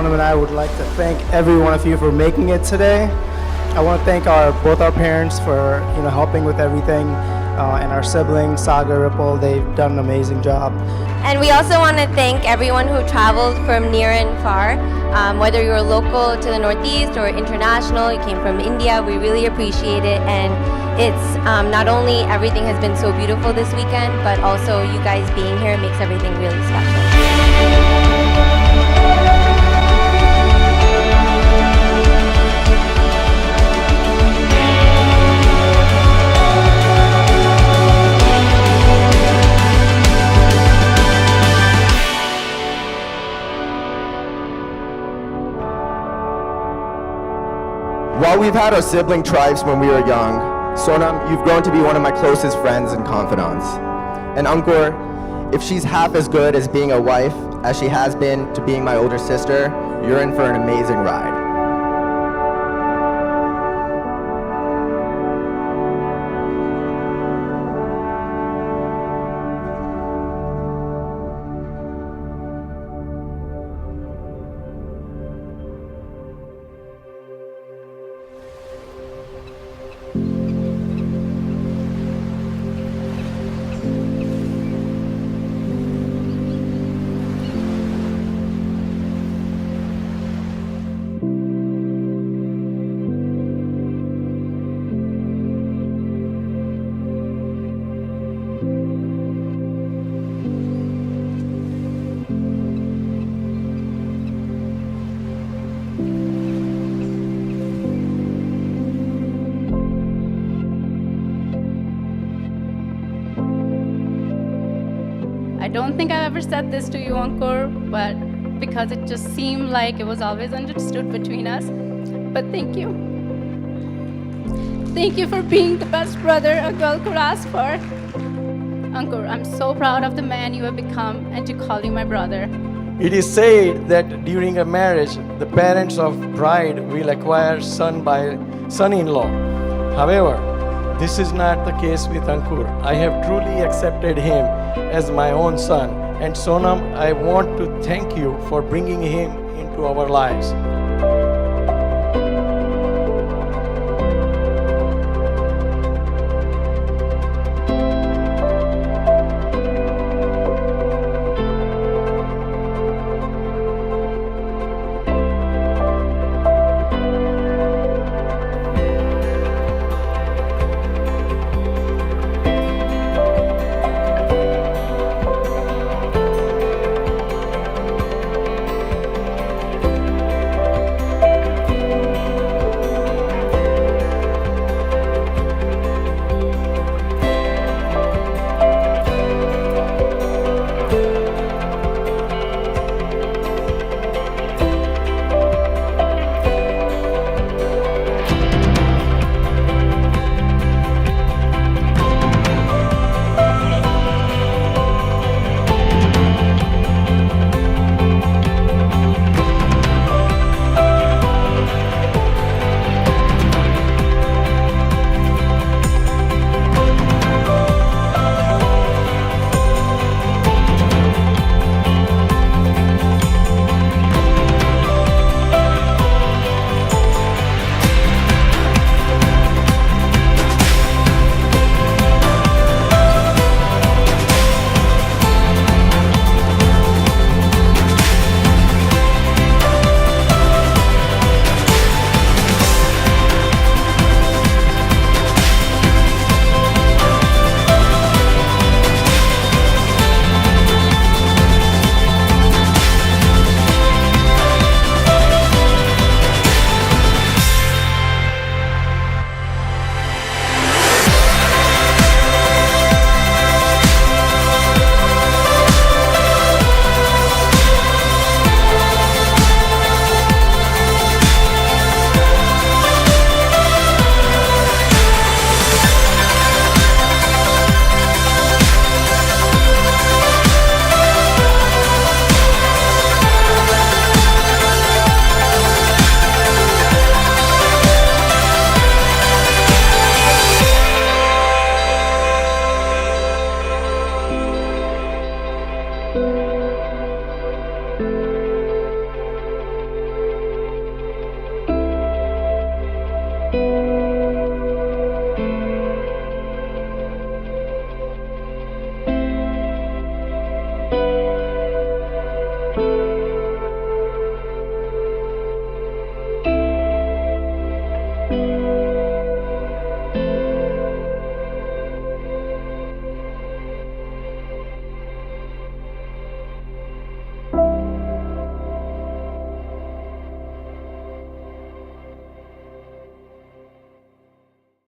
Sonam and I would like to thank every one of you for making it today. I want to thank both our parents for helping with everything, and our siblings, Saga, Ripple. They've done an amazing job. And we also want to thank everyone who traveled from near and far, whether you're local to the Northeast or international, you came from India, we really appreciate it. And it's not only everything has been so beautiful this weekend, but also you guys being here makes everything really special. While we've had our sibling tribes when we were young, Sonam, you've grown to be one of my closest friends and confidants. And Ankur, if she's half as good as being a wife as she has been to being my older sister, you're in for an amazing ride. I don't think I've ever said this to you, Ankur, but because it just seemed like it was always understood between us. But thank you. Thank you for being the best brother a girl could ask for. Ankur, I'm so proud of the man you have become and to call you my brother. It is said that during a marriage, the parents of bride will acquire son by son-in-law. However, this is not the case with Ankur. I have truly accepted him as my own son. And Sonam, I want to thank you for bringing him into our lives.